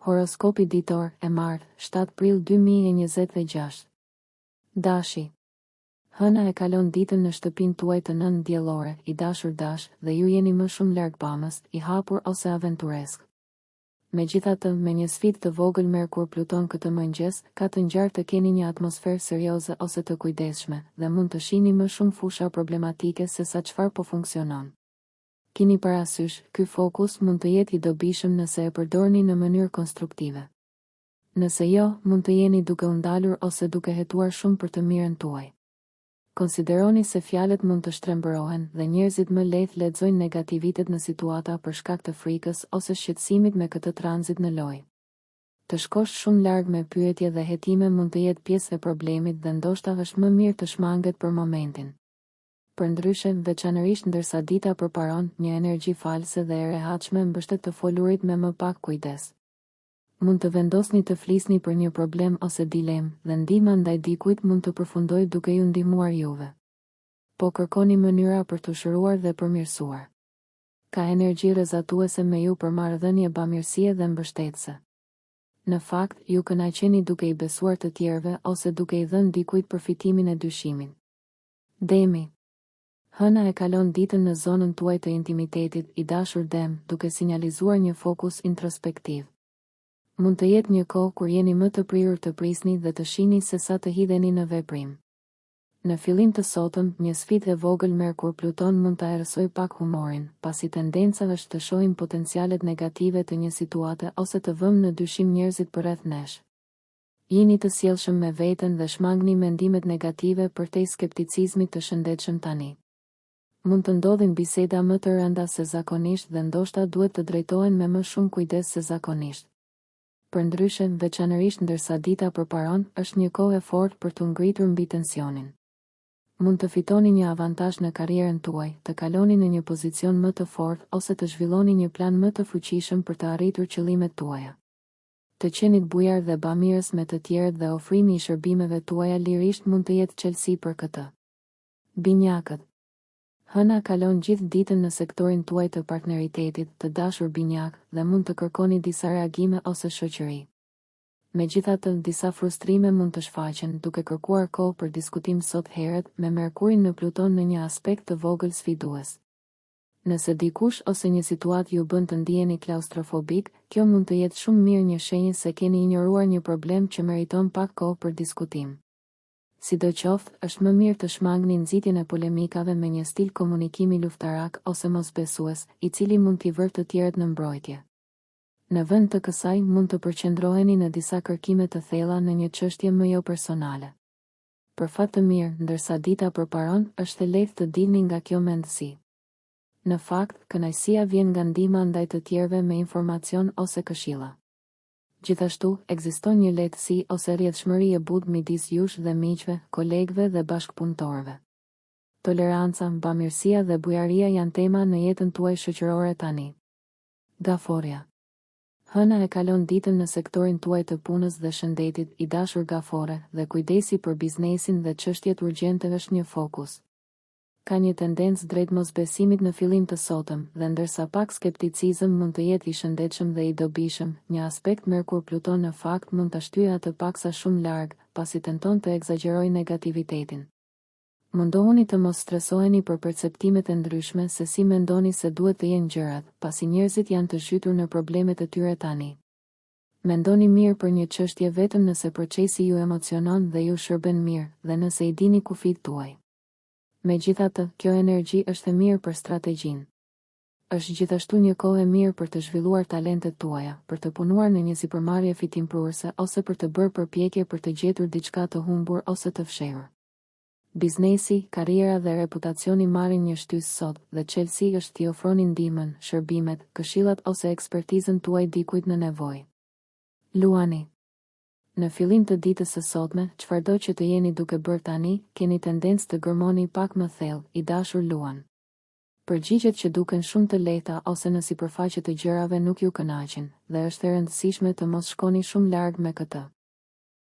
Horoskopi ditor e martë, 7 prill 2026. Dashi. Hëna e kalon ditën në shtëpinë tuaj të nëntë diellore, i dashur dash, dhe ju jeni më shumë larg pamës, i hapur ose aventuresk. Megjithatë, me një sfidë të vogël Merkur Pluton këtë mëngjes, ka të ngjarë të keni një atmosferë serioze ose të kujdesshme, dhe mund të shihni më shumë fusha problematike se sa çfarë po funksionon. Kini parasysh, ky fokus mund të jetë i dobishëm nëse e përdorni në mënyrë konstruktive. Nëse jo, mund të jeni duke u ndalur ose duke hetuar shumë për të mirën tuaj. Konsideroni se fjalët mund të shtrembërohen dhe njerëzit më lehtë lexojnë negativitet në situata për shkak të frikës ose shqetësimit me këtë tranzit në lojë. Të shkosh shumë larg me pyetje dhe hetime mund të jetë pjesë e problemit dhe ndoshta është më mirë të shmanget për momentin. Përndryshe, veçanërisht ndërsa dita përparon, një energji false dhe e rehatshme mbështet të folurit me më pak kujdes. Mund të vendosni të flisni për një problem ose dilemë, dhe ndihma ndaj dikujt mund të përfundojë duke ju ndihmuar juve. Po kërkoni mënyra për të shëruar dhe përmirësuar. Ka energji rrezatuese me ju për marrëdhënie bamirësie dhe mbështetëse. Në fakt, ju kënaqeni duke i besuar të tjerëve ose duke i dhënë dikujt përfitimin e dyshimin. Demi. Hëna e kalon ditën në zonën tuaj të intimitetit, i dashur Dem, duke sinjalizuar një fokus introspektiv. Mund të jetë një kohë kur jeni më të prirur të prisni dhe të shihni se sa të hidheni në veprim. Në fillim të sotëm, një sfidë e vogël Merkur Pluton mund ta errësojë pak humorin, pasi tendenca është të shohim potencialet negative të një situate ose të vëmë në dyshim njerëzit përreth nesh. Jeni të sjellshëm me veten dhe shmangni mendimet negative përtej skepticizmit të shëndetshëm tani. Mund të ndodhin biseda më të rënda se zakonisht dhe ndoshta duhet të drejtohen me më shumë kujdes se zakonisht. Përndryshe, veçanërisht ndërsa dita përparon, është një kohë e fortë për të ngritur mbi tensionin. Mund të fitoni një avantazh në karrierën tuaj, të kaloni në një pozicion më të fortë ose të zhvilloni një plan më të fuqishëm për të arritur qëllimet tuaja. Të qenit bujar dhe bamirës me të tjerët dhe ofrimi i shërbimeve tuaja lirisht mund të jetë çelësi për këtë. Binjakët. Hëna kalon gjithë ditën në sektorin tuaj të partneritetit, të dashur binjak, dhe mund të kërkoni disa reagime ose shoqëri. Megjithatë, disa frustrime mund të shfaqen duke kërkuar kohë për diskutim sot herët me Merkurin në Pluton në një aspekt të vogël sfidues. Nëse dikush ose një situatë ju bën të ndiheni klaustrofobik, kjo mund të jetë shumë mirë një shenjë se keni injoruar një problem që meriton pak kohë për diskutim. Sidoqoftë, është më mirë të shmangni nxitjen e polemikave me një stil komunikimi luftarak ose mosbesues, i cili mund t'i vërë të tjerët në mbrojtje. Në vend të kësaj, mund të përqendroheni në disa kërkime të thella në një çështje më jo personale. Për fat të mirë, ndërsa dita përparon, është e lehtë të dilni nga kjo mendësi. Në fakt, kënaqësia vjen nga ndihma ndaj të tjerëve me informacion ose këshilla. Gjithashtu, ekziston një lehtësi ose rrjedhshmëri e butë midis jush dhe miqve, kolegëve dhe bashkëpunëtorëve. Toleranca, bamirësia dhe bujaria janë tema në jetën tuaj shoqërore tani. Gaforja. Hëna e kalon ditën në sektorin tuaj të punës dhe shëndetit, i dashur gafore, dhe kujdesi për biznesin dhe çështjet urgjente është një fokus. Ka një tendencë drejt mosbesimit në fillim të sotëm, dhe ndërsa pak skepticizëm mund të jetë i shëndetshëm dhe i dobishëm, një aspekt Merkur Pluton në fakt mund ta shtyjë atë paksa shumë larg, pasi tenton të egzagjerojë negativitetin. Mundohuni të mos stresoheni për perceptimet e ndryshme se si mendoni se duhet të jenë gjërat, pasi njerëzit janë të zhytur në problemet e tyre tani. Mendoni mirë për një çështje vetëm nëse procesi ju emocionon dhe ju shërben mirë, dhe nëse i dini kufijt tuaj. Megjithatë, kjo energji është e mirë për strategjinë. Është gjithashtu një kohë e mirë për të zhvilluar talentet tuaja, për të punuar në një sipërmarrje fitimpruese ose për të bërë përpjekje për të gjetur diçka të humbur ose të fshehur. Biznesi, karriera dhe reputacioni marrin një shtysë sot, dhe çelësi është t'i ofroni ndihmën, shërbimet, këshillat ose ekspertizën tuaj dikujt në nevojë. Luani. Në fillim të ditës së sotme, çfarëdo që të jeni duke bërë tani, keni tendencë të gërmoni pak më thellë, i dashur Luan. Përgjigjet që duken shumë të lehta ose në sipërfaqe të gjërave nuk ju kënaqin, dhe është e rëndësishme të mos shkoni shumë larg me këtë.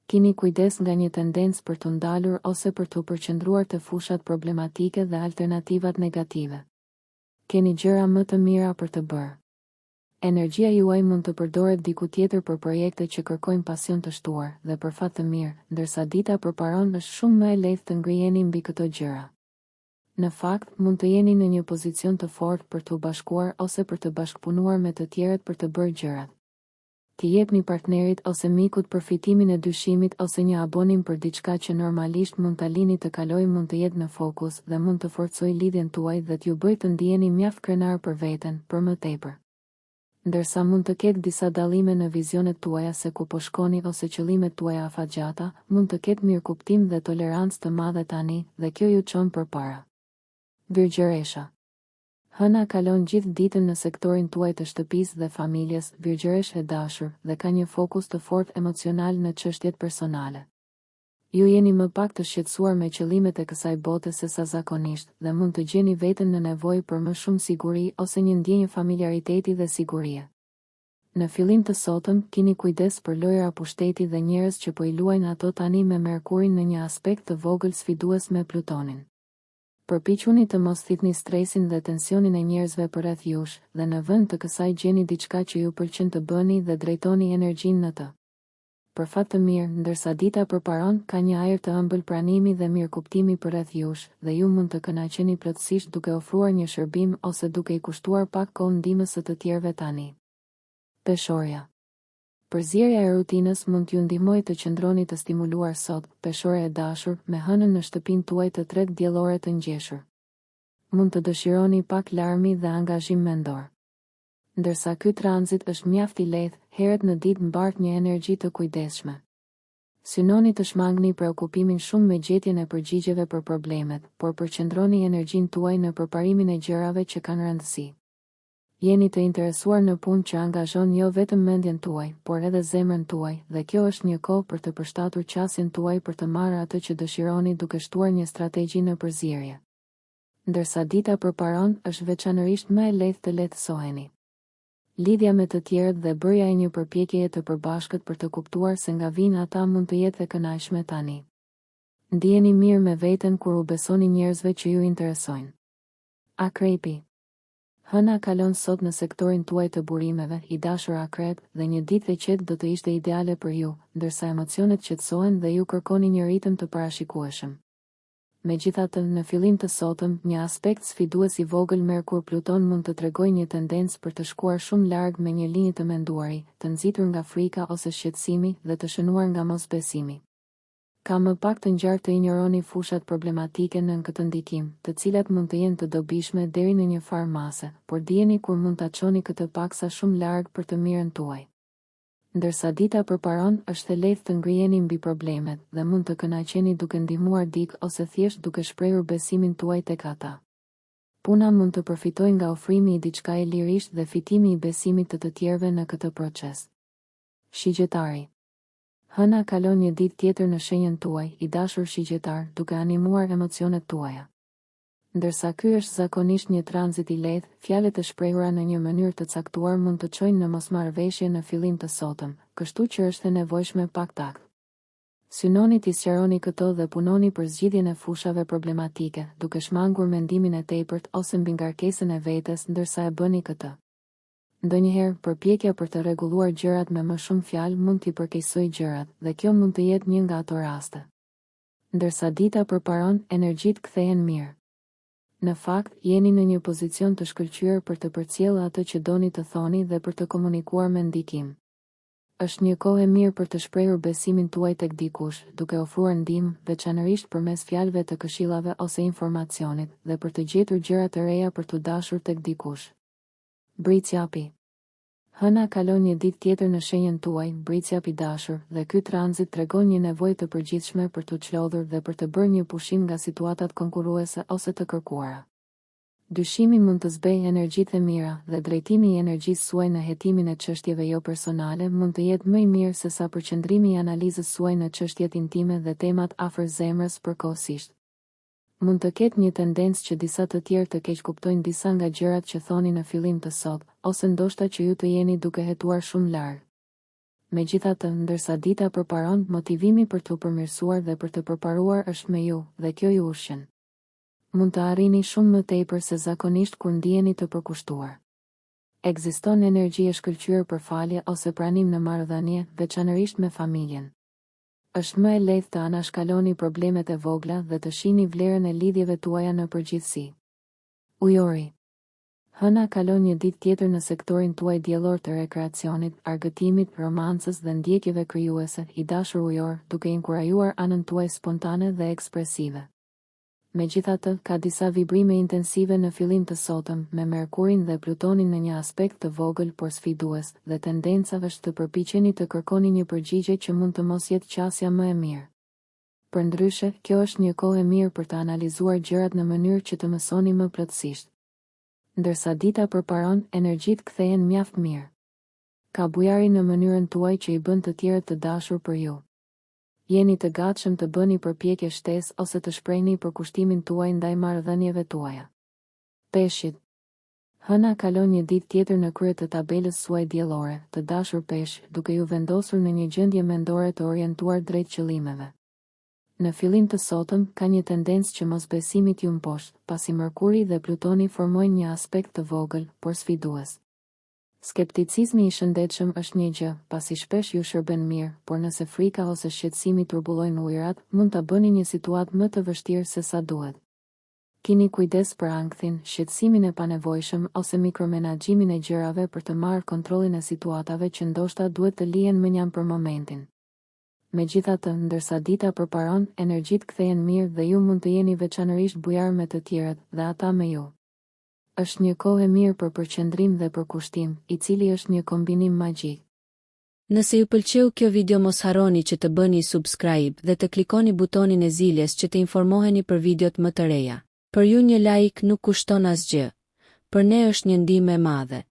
Kini kujdes nga një tendencë për të ndalur ose për të përqendruar te fushat problematike dhe alternativat negative. Keni gjëra më të mira për të bërë. Energjia juaj mund të përdoret diku tjetër për projekte që kërkojnë pasion të shtuar dhe për fat të mirë, ndërsa dita përparon është shumë më e lehtë të ngriheni mbi këto gjëra. Në fakt, mund të jeni në një pozicion të fortë për të bashkuar ose për të bashkëpunuar me të tjerët për të bërë gjërat. T'i jepni partnerit ose mikut përfitimin e dyshimit ose një abonim për diçka që normalisht mund ta lini të kalojë mund të jetë në fokus dhe mund të forcojë lidhjen tuaj dhe t'ju bëjë të ndiheni mjaft krenar për veten, për më tepër. Ndërsa mund të ketë disa dallime në vizionet tuaja se ku po shkoni ose qëllimet tuaja afatgjata, mund të ketë mirëkuptim dhe tolerancë të madhe tani dhe kjo ju çon përpara. Virgjëresha. Hëna kalon gjithë ditën në sektorin tuaj të shtëpisë dhe familjes, virgjëresh e dashur, dhe ka një fokus të fortë emocional në çështjet personale. Ju jeni më pak të shqetësuar me qëllimet e kësaj bote se sa zakonisht dhe mund të gjeni veten në nevojë për më shumë siguri ose një ndjenjë familiariteti dhe sigurie. Në fillim të sotëm, keni kujdes për lojra pushteti dhe njerëz që po i luajnë ato tani me Merkurin në një aspekt të vogël sfidues me Plutonin. Përpiquni të mos thithni stresin dhe tensionin e njerëzve përreth jush dhe në vend të kësaj gjeni diçka që ju pëlqen të bëni dhe drejtoni energjinë në të. Për fat të mirë, ndërsa dita përparon, ka një ajër të ëmbël pranimi dhe mirëkuptimi përreth jush, dhe ju mund të kënaqeni plotësisht duke ofruar një shërbim ose duke i kushtuar pak kohë ndihmës së të tjerëve tani. Peshorja. Përzierja e rutinës mund t'ju ndihmojë të qëndroni të stimuluar sot, peshore e dashur, me hënën në shtëpinë tuaj të tretë diellore të ngjeshur. Mund të dëshironi pak larmi dhe angazhim mendor. Ndërsa ky tranzit është mjaft i lehtë, herët në ditë mbart një energji të kujdesshme. Synoni të shmangni preokupimin shumë me gjetjen e përgjigjeve për problemet, por përqendroni energjinë tuaj në përparimin e gjërave që kanë rëndësi. Jeni të interesuar në punë që angazhon jo vetëm mendjen tuaj, por edhe zemrën tuaj, dhe kjo është një kohë për të përshtatur qasjen tuaj për të marrë atë që dëshironi duke shtuar një strategji në përzierje. Ndërsa dita përparon, është veçanërisht më e lehtë të lehtësoheni. Lidhja me të tjerët dhe bërja e një përpjekjeje të përbashkët për të kuptuar se nga vijnë ata mund të jetë e kënaqshme tani. Ndiheni mirë me veten kur u besoni njerëzve që ju interesojnë. Akrepi. Hëna kalon sot në sektorin tuaj të burimeve, i dashur akrep, dhe një ditë e qetë do të ishte ideale për ju, ndërsa emocionet qetësohen dhe ju kërkoni një ritëm të parashikueshëm. Megjithatë, në fillim të sotëm, një aspekt sfidues i vogël Merkur-Pluton mund të tregojë një tendencë për të shkuar shumë larg me një linjë të menduari, të nxitur nga frika ose shqetësimi dhe të shënuar nga mosbesimi. Ka më pak të ngjarë të injoroni fushat problematike në këtë ndikim, të cilat mund të jenë të dobishme deri në një farë mase, por dijeni kur mund ta çoni këtë paksa shumë larg për të mirën tuaj. Ndërsa dita përparon, është e lehtë të ngriheni mbi problemet dhe mund të kënaqeni duke ndihmuar dik ose thjesht duke shprehur besimin tuaj tek ata. Puna mund të përfitojë nga ofrimi i diçka e lirisht dhe fitimi i besimit të tjerëve në këtë proces. Shigjetari. Hëna kalon një ditë tjetër në shenjën tuaj, i dashur shigjetar, duke animuar emocionet tuaja. Ndërsa ky është zakonisht një tranzit i lehtë, fjalët e shprehura në një mënyrë të caktuar mund të çojnë në mosmarrëveshje në fillim të sotëm, kështu që është e nevojshme pak takt. Synoni t'i sqaroni këto dhe punoni për zgjidhjen e fushave problematike, duke shmangur mendimin e tepërt ose mbi ngarkesën e vetes ndërsa e bëni këtë. Ndonjëherë, përpjekja për të rregulluar gjërat me më shumë fjalë mund t'i përkeqësojë gjërat, dhe kjo mund të jetë një nga ato raste. Ndërsa dita përparon, energjitë kthehen mirë. Në fakt, jeni në një pozicion të shkëlqyer për të përcjellë atë që doni të thoni dhe për të komunikuar me ndikim. Është një kohë e mirë për të shprehur besimin tuaj tek dikush, duke ofruar ndihmë, veçanërisht përmes fjalëve të këshillave ose informacionit, dhe për të gjetur gjëra të reja për t'u dashur tek dikush. Bricjapi. Hëna kalon një ditë tjetër në shenjën tuaj, bricjapi dashur, dhe ky tranzit tregon një nevojë të përgjithshme për t'u çlodhur dhe për të bërë një pushim nga situatat konkurruese ose të kërkuara. Dyshimi mund të zbejë energjitë e mira dhe drejtimi i energjisë suaj në hetimin e çështjeve jo personale mund të jetë më i mirë se sa përqendrimi i analizës suaj në çështjet intime dhe temat afër zemrës përkohësisht. Mund të ketë një tendencë që disa të tjerë të keq kuptojnë disa nga gjërat që thoni në fillim të sot, ose ndoshta që ju të jeni duke hetuar shumë larg. Megjithatë, ndërsa dita përparon, motivimi për t'u përmirësuar dhe për të përparuar është me ju, dhe kjo ju ushqen. Mund të arrini shumë më tepër se zakonisht kur ndiheni të përkushtuar. Ekziston energji e shkëlqyer për falje ose pranim në marrëdhënie, veçanërisht me familjen. Është më e lehtë të anashkaloni problemet e vogla dhe të shihni vlerën e lidhjeve tuaja në përgjithësi. Ujori. Hëna kalon një ditë tjetër në sektorin tuaj diellor të rekreacionit, argëtimit, romancës dhe ndjekjeve krijuese, i dashur ujor, duke inkurajuar anën tuaj spontane dhe ekspresive. Megjithatë, ka disa vibrime intensive në fillim të sotëm, me Merkurin dhe Plutonin në një aspekt të vogël por sfidues, dhe tendencave të përpiqeni të kërkoni një përgjigje që mund të mos jetë qasja më e mirë. Përndryshe, kjo është një kohë e mirë për të analizuar gjërat në mënyrë që të mësoni më plotësisht. Ndërsa dita përparon, energjitë kthehen mjaft mirë. Ka bujari në mënyrën tuaj që i bën të tjerët të dashur për ju. Jeni të gatshëm të bëni përpjekje shtesë ose të shprehni përkushtimin tuaj ndaj marrëdhënieve tuaja. Peshqit. Hëna kalon një ditë tjetër në krye të tabelës suaj diellore, të dashur peshq, duke ju vendosur në një gjendje mendore të orientuar drejt qëllimeve. Në fillim të sotëm, ka një tendencë që mosbesimit ju mposhtë, pasi Merkuri dhe Plutoni formojnë një aspekt të vogël, por sfidues. Skepticizmi i shëndetshëm është një gjë, pasi shpesh ju shërben mirë, por nëse frika ose shqetësimi turbullojnë ujërat, mund ta bëni një situatë më të vështirë se sa duhet. Kini kujdes për ankthin, shqetësimin e panevojshëm ose mikromenaxhimin e gjërave për të marrë kontrollin e situatave që ndoshta duhet të lihen më njam për momentin. Megjithatë, ndërsa dita përparon, energjitë kthehen mirë dhe ju mund të jeni veçanërisht bujar me të tjerët dhe ata me ju. Është një kohë e mirë për përqendrim dhe përkushtim, i cili është një kombinim magjik. Nëse ju pëlqeu kjo video, mos harroni që të bëni subscribe dhe të klikoni butonin e ziljes që të informoheni për videot më të reja. Për ju një like nuk kushton asgjë. Për ne është një ndihmë e madhe.